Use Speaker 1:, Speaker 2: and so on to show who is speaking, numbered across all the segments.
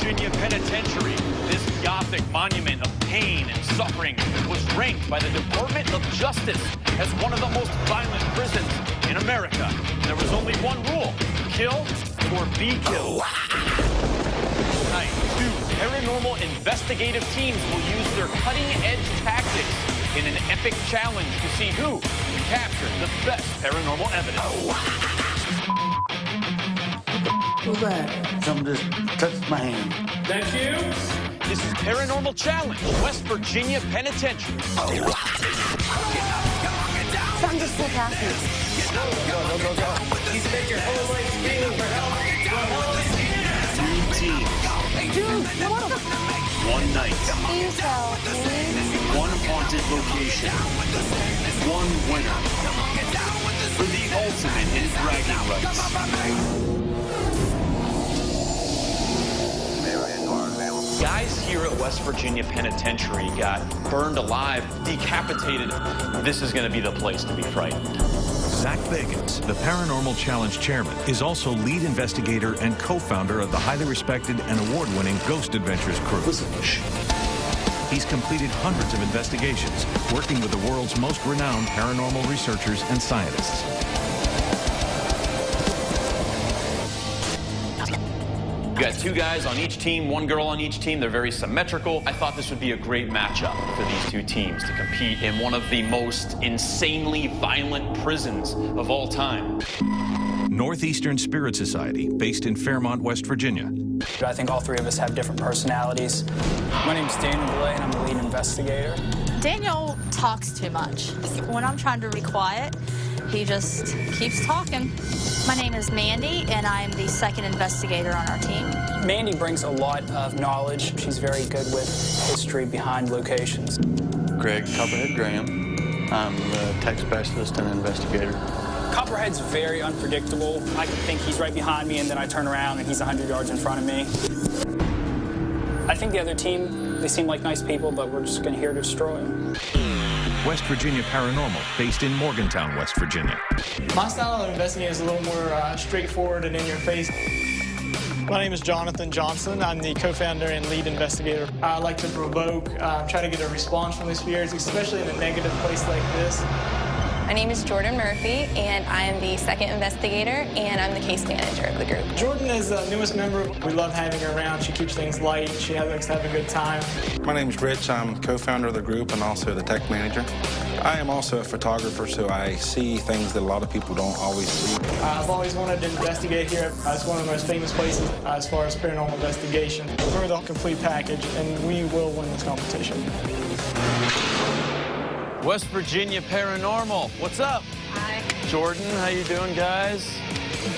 Speaker 1: Virginia Penitentiary, this Gothic monument of pain and suffering, was ranked by the Department of Justice as one of the most violent prisons in America. There was only one rule: kill or be killed. Tonight, two paranormal investigative teams will use their cutting-edge tactics in an epic challenge to see who can capture the best paranormal evidence.
Speaker 2: Who's that? Something just touched my hand.
Speaker 1: That's you? This is Paranormal Challenge, West Virginia Penitentiary.
Speaker 3: Something just flew past me.
Speaker 4: Go. You spent your whole life screaming for help.
Speaker 1: Two teams.
Speaker 3: Dude, what the?
Speaker 1: One night.
Speaker 3: Please help me.
Speaker 1: One haunted location. One winner. For the ultimate in bragging rights. Guys here at West Virginia Penitentiary got burned alive, decapitated. This is going to be the place to be frightened.
Speaker 5: Zach Bagans, the Paranormal Challenge chairman, is also lead investigator and co-founder of the highly respected and award-winning Ghost Adventures crew. He's completed hundreds of investigations, working with the world's most renowned paranormal researchers and scientists.
Speaker 1: We've got two guys on each team, one girl on each team. They're very symmetrical. I thought this would be a great matchup for these two teams to compete in one of the most insanely violent prisons of all time.
Speaker 5: Northeastern Spirit Society, based in Fairmont, West Virginia.
Speaker 6: I think all three of us have different personalities. My name's Daniel Blay, and I'm the lead investigator.
Speaker 7: Daniel talks too much. When I'm trying to be quiet, he just keeps talking. My name is Mandy, and I'm the second investigator on our team.
Speaker 6: Mandy brings a lot of knowledge. She's very good with history behind locations.
Speaker 8: Greg Copperhead Graham. I'm the tech specialist and investigator.
Speaker 6: Copperhead's very unpredictable. I can think he's right behind me, and then I turn around, and he's 100 yards in front of me. I think the other team, they seem like nice people, but we're just going to here to destroy them.
Speaker 5: West Virginia Paranormal, based in Morgantown, West Virginia.
Speaker 9: My style of investigating is a little more straightforward and in your face. My name is Jonathan Johnson. I'm the co-founder and lead investigator. I like to provoke, try to get a response from the spirits, especially in a negative place like this.
Speaker 10: My name is Jordan Murphy, and I am the second investigator, and I'm the case manager of the group.
Speaker 9: Jordan is the newest member. We love having her around. She keeps things light. She likes to have a good time.
Speaker 11: My name is Rich. I'm co-founder of the group and also the tech manager. I am also a photographer, so I see things that a lot of people don't always see.
Speaker 9: I've always wanted to investigate here. It's one of the most famous places as far as paranormal investigation. We're the complete package, and we will win this competition.
Speaker 1: West Virginia Paranormal, what's up?
Speaker 10: Hi.
Speaker 1: Jordan, how you doing, guys?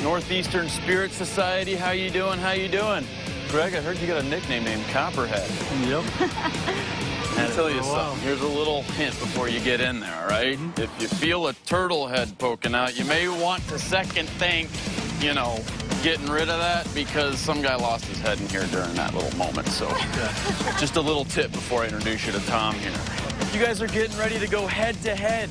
Speaker 1: Northeastern Spirit Society, how you doing? How you doing? Greg, I heard you got a nickname named Copperhead.
Speaker 8: Yep.
Speaker 1: I'll tell you something. Here's a little hint before you get in there, all right? If you feel a turtle head poking out, you may want to second think, you know, getting rid of that, because some guy lost his head in here during that little moment. So just a little tip before I introduce you to Tom here. You guys are getting ready to go head-to-head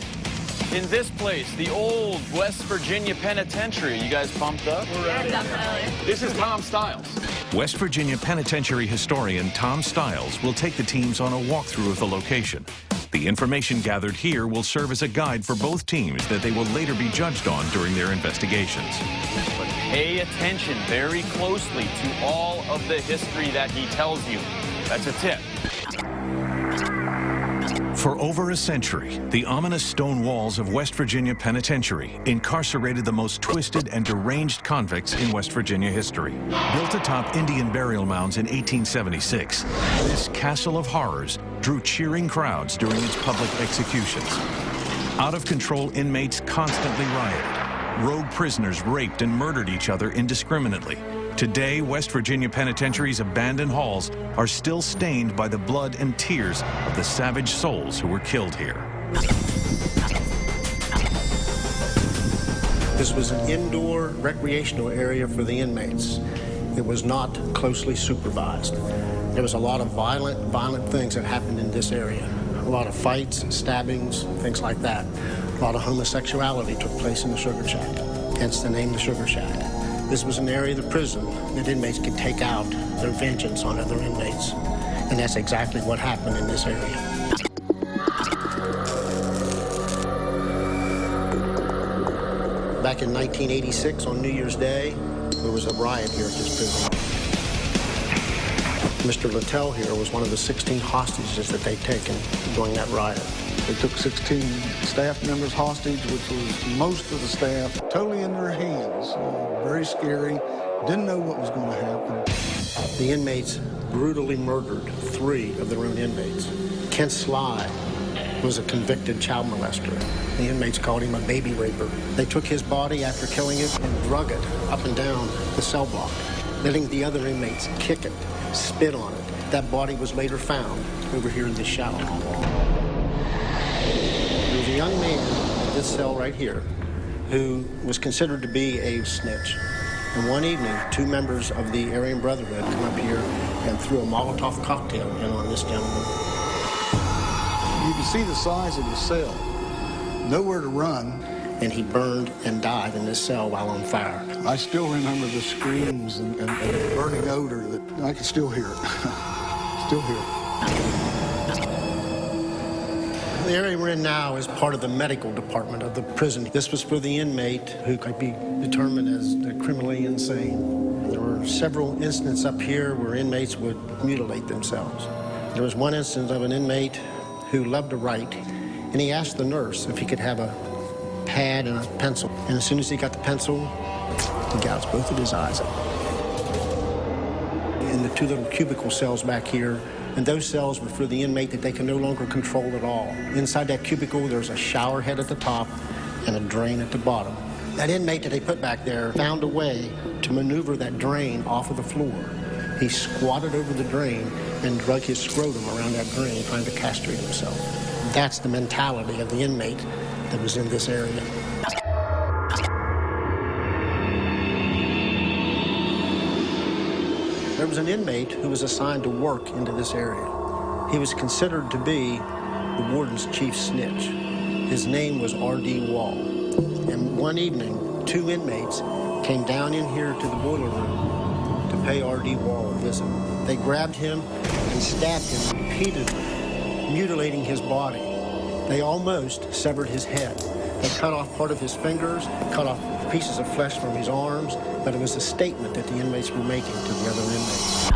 Speaker 1: in this place, the old West Virginia Penitentiary. You guys pumped up?
Speaker 10: We're ready. Yeah, definitely.
Speaker 1: This is Tom Stiles.
Speaker 5: West Virginia Penitentiary historian Tom Stiles will take the teams on a walkthrough of the location. The information gathered here will serve as a guide for both teams that they will later be judged on during their investigations.
Speaker 1: But pay attention very closely to all of the history that he tells you. That's a tip.
Speaker 5: For over a century, the ominous stone walls of West Virginia Penitentiary incarcerated the most twisted and deranged convicts in West Virginia history. Built atop Indian burial mounds in 1876, this castle of horrors drew cheering crowds during its public executions. Out-of-control inmates constantly rioted. Rogue prisoners raped and murdered each other indiscriminately. Today, West Virginia Penitentiary's abandoned halls are still stained by the blood and tears of the savage souls who were killed here.
Speaker 12: This was an indoor recreational area for the inmates. It was not closely supervised. There was a lot of violent things that happened in this area. A lot of fights, stabbings, things like that. A lot of homosexuality took place in the Sugar Shack, hence the name the Sugar Shack. This was an area of the prison that inmates could take out their vengeance on other inmates. And that's exactly what happened in this area. Back in 1986, on New Year's Day, there was a riot here at this prison. Mr. Littell here was one of the 16 hostages that they'd taken during that riot.
Speaker 2: They took 16 staff members hostage, which was most of the staff totally in their hands. Very scary. Didn't know what was going to happen.
Speaker 12: The inmates brutally murdered 3 of their own inmates. Kent Sly was a convicted child molester. The inmates called him a baby raper. They took his body after killing it and drug it up and down the cell block, letting the other inmates kick it, spit on it. That body was later found over here in this shower. There was a young man in this cell right here who was considered to be a snitch. And one evening, 2 members of the Aryan Brotherhood come up here and threw a Molotov cocktail in on this gentleman.
Speaker 2: You can see the size of the cell. Nowhere to run.
Speaker 12: And he burned and died in this cell while on fire.
Speaker 2: I still remember the screams and the burning odor that I can still hear it. Still hear it.
Speaker 12: The area we're in now is part of the medical department of the prison. This was for the inmate who could be determined as criminally insane. There were several incidents up here where inmates would mutilate themselves. There was one instance of an inmate who loved to write, and he asked the nurse if he could have a pad and a pencil. And as soon as he got the pencil, he gouged both of his eyes out. In the 2 little cubicle cells back here, and those cells were for the inmate that they can no longer control at all. Inside that cubicle, there's a shower head at the top and a drain at the bottom. That inmate that they put back there found a way to maneuver that drain off of the floor. He squatted over the drain and drug his scrotum around that drain, trying to castrate himself. That's the mentality of the inmate that was in this area. There was an inmate who was assigned to work into this area. He was considered to be the warden's chief snitch. His name was R.D. Wall. And one evening, 2 inmates came down in here to the boiler room to pay R.D. Wall a visit. They grabbed him and stabbed him repeatedly, mutilating his body. They almost severed his head. They cut off part of his fingers, cut off pieces of flesh from his arms, but it was a statement that the inmates were making to the other inmates.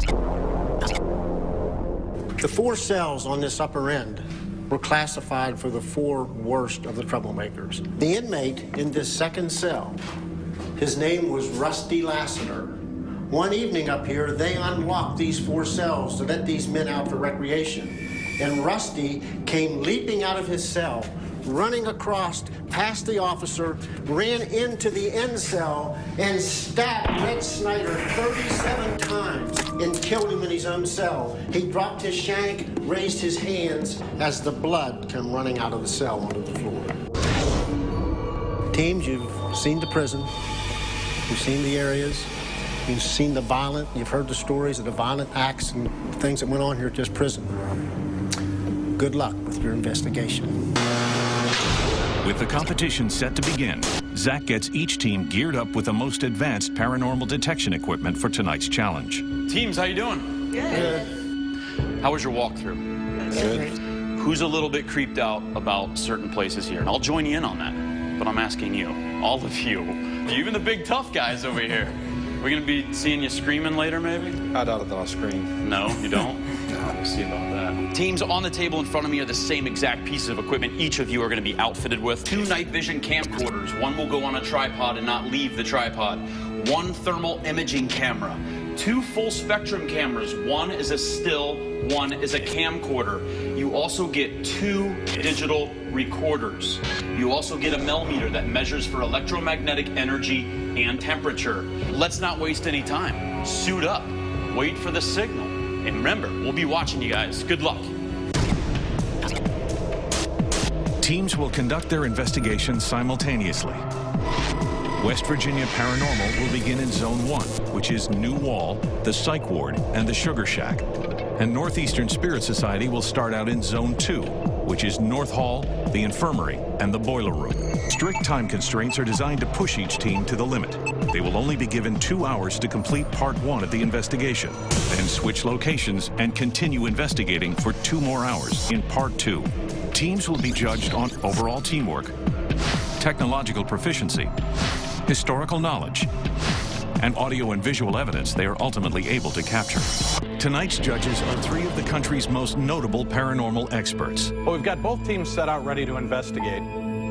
Speaker 12: The 4 cells on this upper end were classified for the 4 worst of the troublemakers. The inmate in this second cell, his name was Rusty Lassiter. One evening up here, they unlocked these 4 cells to let these men out for recreation. And Rusty came leaping out of his cell, running across past the officer, ran into the end cell, and stabbed Red Snyder 37 times and killed him in his own cell. He dropped his shank, raised his hands as the blood came running out of the cell onto the floor. Teams, you've seen the prison, you've seen the areas, you've seen the violent, you've heard the stories of the violent acts and things that went on here at this prison. Good luck with your investigation.
Speaker 5: With the competition set to begin, Zach gets each team geared up with the most advanced paranormal detection equipment for tonight's challenge.
Speaker 1: Teams, how you doing?
Speaker 3: Good.
Speaker 1: How was your walkthrough?
Speaker 3: Good.
Speaker 1: Who's a little bit creeped out about certain places here? And I'll join you in on that, but I'm asking you, all of you, even the big tough guys over here. We're gonna be seeing you screaming later, maybe?
Speaker 11: I doubt that I'll scream.
Speaker 1: No, you don't? No, we'll see about that. Teams, on the table in front of me are the same exact pieces of equipment each of you are going to be outfitted with. 2 night vision camcorders. One will go on a tripod and not leave the tripod. 1 thermal imaging camera. 2 full spectrum cameras. 1 is a still, 1 is a camcorder. You also get 2 digital recorders. You also get a millimeter that measures for electromagnetic energy and temperature. Let's not waste any time. Suit up. Wait for the signal. And remember, we'll be watching you guys. Good luck.
Speaker 5: Teams will conduct their investigations simultaneously. West Virginia Paranormal will begin in Zone 1, which is New Wall, the Psych Ward, and the Sugar Shack. And Northeastern Spirit Society will start out in Zone 2, which is North Hall, the infirmary, and the boiler room. Strict time constraints are designed to push each team to the limit. They will only be given 2 hours to complete Part 1 of the investigation, then switch locations and continue investigating for 2 more hours in Part 2. Teams will be judged on overall teamwork, technological proficiency, historical knowledge, and audio and visual evidence they are ultimately able to capture. Tonight's judges are 3 of the country's most notable paranormal experts.
Speaker 13: Well, we've got both teams set out ready to investigate.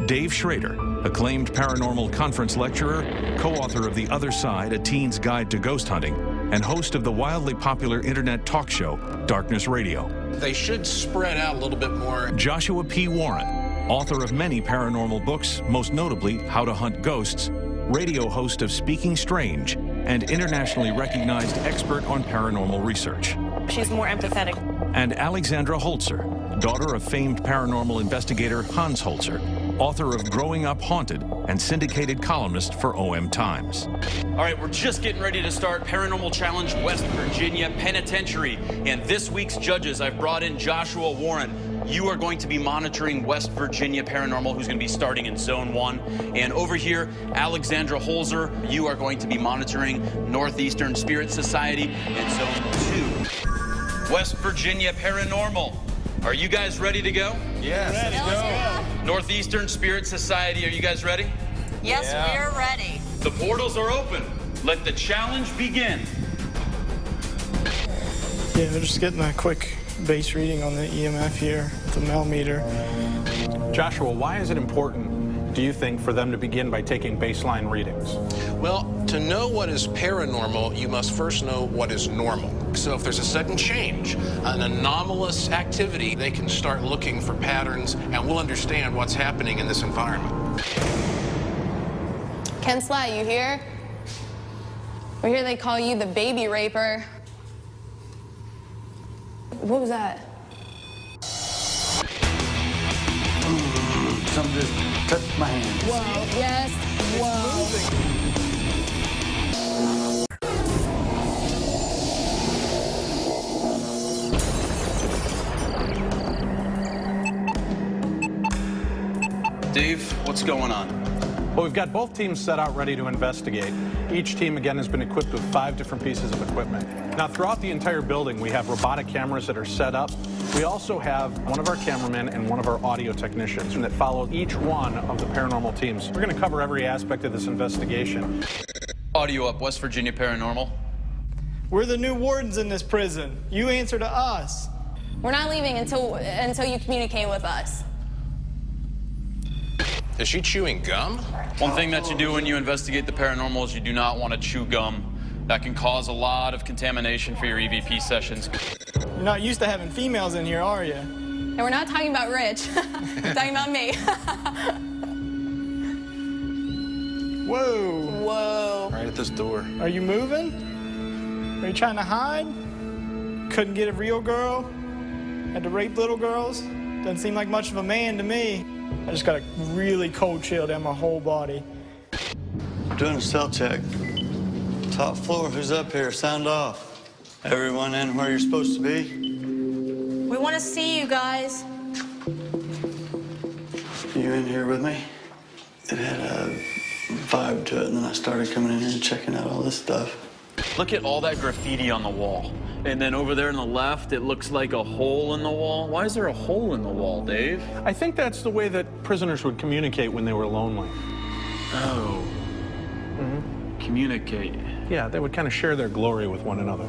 Speaker 5: Dave Schrader, acclaimed paranormal conference lecturer, co-author of The Other Side, A Teen's Guide to Ghost Hunting, and host of the wildly popular internet talk show, Darkness Radio.
Speaker 14: They should spread out a little bit more.
Speaker 5: Joshua P. Warren, author of many paranormal books, most notably How to Hunt Ghosts, radio host of Speaking Strange, and internationally recognized expert on paranormal research.
Speaker 15: She's more empathetic.
Speaker 5: And Alexandra Holzer, daughter of famed paranormal investigator Hans Holzer, author of Growing Up Haunted and syndicated columnist for OM Times.
Speaker 1: All right, we're just getting ready to start Paranormal Challenge West Virginia Penitentiary. And this week's judges, I've brought in Joshua Warren. You are going to be monitoring West Virginia Paranormal, who's going to be starting in Zone 1. And over here, Alexandra Holzer, you are going to be monitoring Northeastern Spirit Society in Zone 2. West Virginia Paranormal, are you guys ready to go?
Speaker 11: Yes, let's
Speaker 1: go. Northeastern Spirit Society, are you guys ready?
Speaker 15: Yes, we're ready.
Speaker 1: The portals are open. Let the challenge begin.
Speaker 9: Yeah, we're just getting a quick base reading on the EMF here, the millimeter.
Speaker 13: Joshua, why is it important, do you think, for them to begin by taking baseline readings?
Speaker 14: Well, to know what is paranormal, you must first know what is normal. So if there's a sudden change, an anomalous activity, they can start looking for patterns, and we'll understand what's happening in this environment.
Speaker 10: Ken Sly, you here? We hear they call you the baby raper. What was that?
Speaker 8: Something just touched my hand.
Speaker 10: Whoa, yes, whoa.
Speaker 1: Dave, what's going on?
Speaker 13: Well, we've got both teams set out ready to investigate. Each team, again, has been equipped with 5 different pieces of equipment. Now, throughout the entire building, we have robotic cameras that are set up. We also have one of our cameramen and one of our audio technicians that follow each one of the paranormal teams. We're going to cover every aspect of this investigation.
Speaker 1: Audio up, West Virginia Paranormal.
Speaker 9: We're the new wardens in this prison. You answer to us.
Speaker 10: We're not leaving until you communicate with us.
Speaker 14: Is she chewing gum?
Speaker 1: One thing that you do when you investigate the paranormal is you do not want to chew gum. That can cause a lot of contamination for your EVP sessions.
Speaker 9: You're not used to having females in here, are you?
Speaker 10: And we're not talking about Rich. We're talking about me.
Speaker 9: Whoa.
Speaker 10: Whoa.
Speaker 11: Right at this door.
Speaker 9: Are you moving? Are you trying to hide? Couldn't get a real girl? Had to rape little girls? Doesn't seem like much of a man to me. I just got a really cold chill down my whole body.
Speaker 8: Doing a cell check. Top floor, who's up here? Sound off. Everyone in where you're supposed to be?
Speaker 7: We want to see you guys.
Speaker 8: You in here with me? It had a vibe to it, and then I started coming in here and checking out all this stuff.
Speaker 1: Look at all that graffiti on the wall. And then over there on the left, it looks like a hole in the wall. Why is there a hole in the wall, Dave?
Speaker 13: I think that's the way that prisoners would communicate when they were lonely.
Speaker 1: Oh. Communicate.
Speaker 13: Yeah, they would kind of share their glory with one another.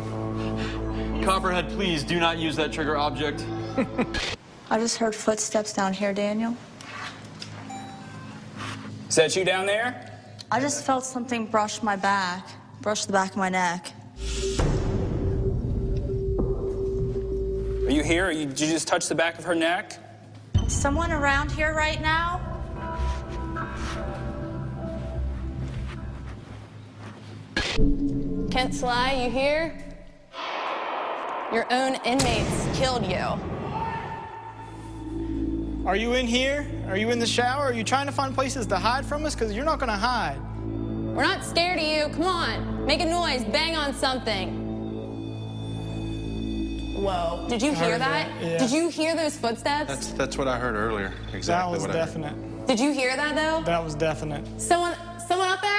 Speaker 1: Copperhead, please do not use that trigger object.
Speaker 7: I just heard footsteps down here, Daniel.
Speaker 6: Is that you down there?
Speaker 7: I just felt something brush my back, brush the back of my neck.
Speaker 6: Are you here? Did you just touch the back of her neck?
Speaker 7: Is someone around here right now?
Speaker 10: Kent Sly, you here? Your own inmates killed you.
Speaker 9: Are you in here? Are you in the shower? Are you trying to find places to hide from us? Because you're not going to hide.
Speaker 10: We're not scared of you. Come on. Make a noise. Bang on something. Whoa. Did you hear that?
Speaker 9: Yeah.
Speaker 10: Did you hear those footsteps?
Speaker 11: That's what I heard earlier. Exactly
Speaker 9: That was
Speaker 11: what I heard.
Speaker 9: definite.
Speaker 10: Did you hear that, though?
Speaker 9: That was definite.
Speaker 10: Someone out there?